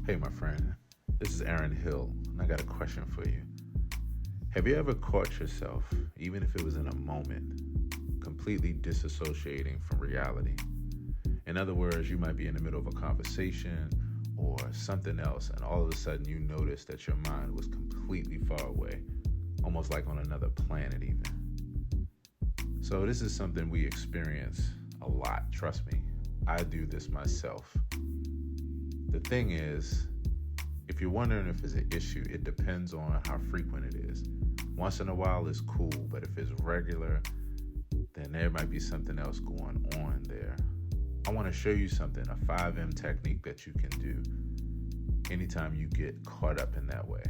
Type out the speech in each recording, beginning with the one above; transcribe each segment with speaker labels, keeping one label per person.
Speaker 1: Hey, my friend, this is Aaron Hill, and I got a question for you. Have you ever caught yourself, even if it was in a moment, completely disassociating from reality? In other words, you might be in the middle of a conversation or something else, and all of a sudden you notice that your mind was completely far away, almost like on another planet, even. So, this is something we experience a lot, trust me. I do this myself. The thing is, if you're wondering if it's an issue, it depends on how frequent it is. Once in a while is cool, but if it's regular, then there might be something else going on there. I want to show you something, a 5M technique that you can do anytime you get caught up in that way.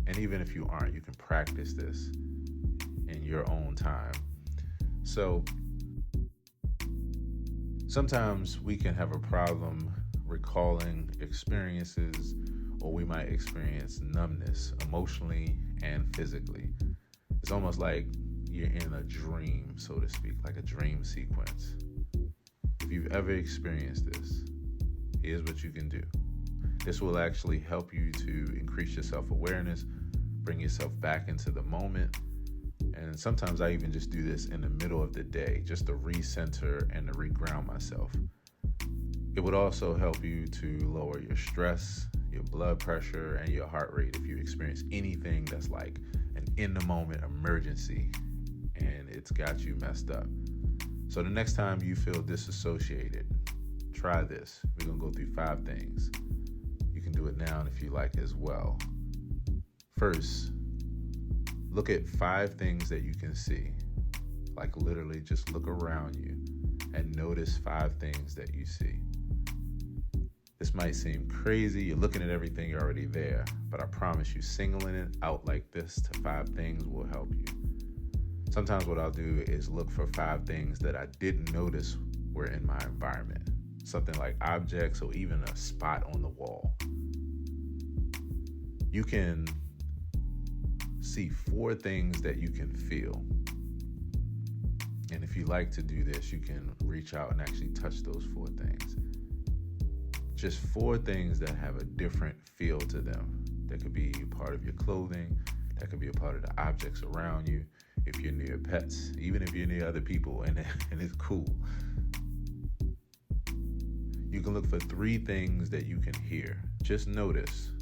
Speaker 1: And even if you aren't, you can practice this in your own time. So sometimes we can have a problem recalling experiences, or we might experience numbness emotionally and physically. It's almost like you're in a dream, so to speak, like a dream sequence. If you've ever experienced this, here's what you can do. This will actually help you to increase your self-awareness, bring yourself back into the moment. And sometimes I even just do this in the middle of the day, just to recenter and to reground myself. It would also help you to lower your stress, your blood pressure, and your heart rate if you experience anything that's like an in-the-moment emergency and it's got you messed up. So the next time you feel disassociated, try this. We're going to go through 5 things. You can do it now if you like as well. First, look at 5 things that you can see. Like literally just look around you and notice 5 things that you see. This might seem crazy. You're looking at everything, you're already there. But I promise you, singling it out like this to 5 things will help you. Sometimes what I'll do is look for 5 things that I didn't notice were in my environment. Something like objects or even a spot on the wall. You can see 4 things that you can feel. And if you like to do this, you can reach out and actually touch those 4 things. Just 4 things that have a different feel to them. That could be part of your clothing. That could be a part of the objects around you. If you're near pets, even if you're near other people, and it's cool. You can look for 3 things that you can hear. Just notice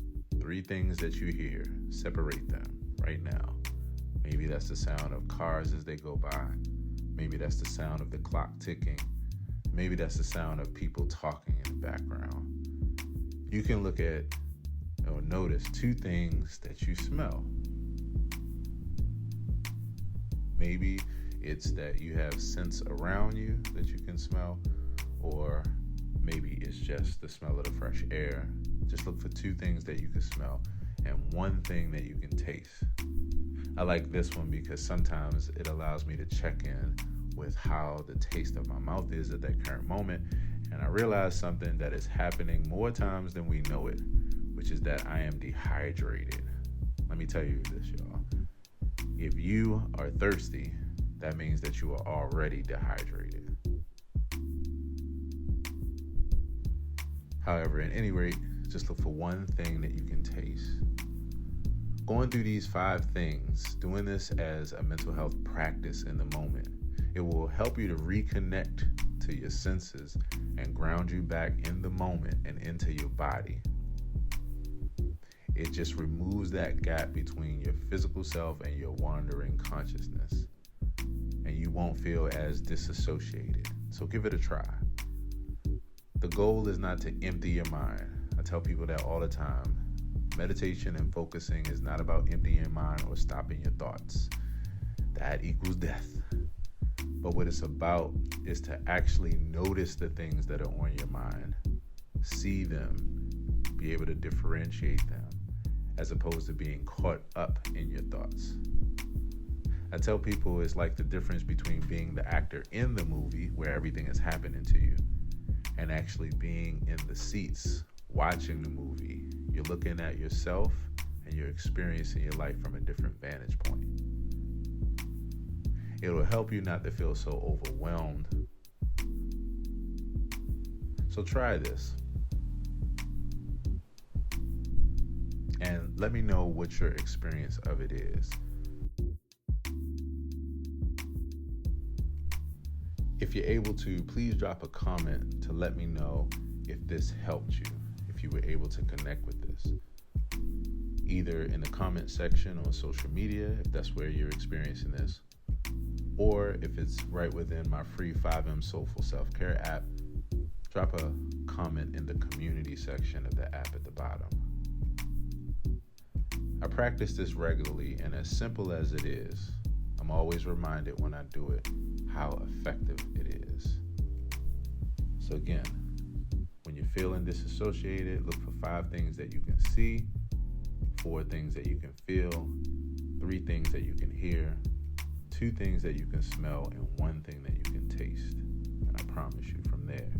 Speaker 1: 3 things that you hear. Separate them right now. Maybe that's the sound of cars as they go by. Maybe that's the sound of the clock ticking. Maybe that's the sound of people talking in the background. You can look at or notice 2 things that you smell. Maybe it's that you have scents around you that you can smell, or maybe it's just the smell of the fresh air. Just look for 2 things that you can smell and 1 thing that you can taste. I like this one because sometimes it allows me to check in with how the taste of my mouth is at that current moment. And I realize something that is happening more times than we know it, which is that I am dehydrated. Let me tell you this, y'all. If you are thirsty, that means that you are already dehydrated. However, at any rate, just look for 1 thing that you can taste. Going through these 5 things, doing this as a mental health practice in the moment, it will help you to reconnect to your senses and ground you back in the moment and into your body. It just removes that gap between your physical self and your wandering consciousness. And you won't feel as disassociated. So give it a try. The goal is not to empty your mind. I tell people that all the time. Meditation and focusing is not about emptying your mind or stopping your thoughts. That equals death. But what it's about is to actually notice the things that are on your mind, see them, be able to differentiate them, as opposed to being caught up in your thoughts. I tell people it's like the difference between being the actor in the movie where everything is happening to you and actually being in the seats watching the movie. You're looking at yourself and you're experiencing your life from a different vantage point. It will help you not to feel so overwhelmed. So try this. and let me know what your experience of it is. If you're able to, please drop a comment to let me know if this helped you, if you were able to connect with this. Either in the comment section on social media, if that's where you're experiencing this, or if it's right within my free 5M Soulful Self-Care app, drop a comment in the community section of the app at the bottom. I practice this regularly, and as simple as it is, I'm always reminded when I do it how effective it is. So again, when you're feeling disassociated, look for 5 things that you can see, 4 things that you can feel, 3 things that you can hear, 2 things that you can smell, and 1 thing that you can taste. And I promise you, from there,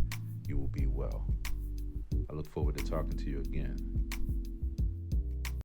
Speaker 1: you will be well. I look forward to talking to you again.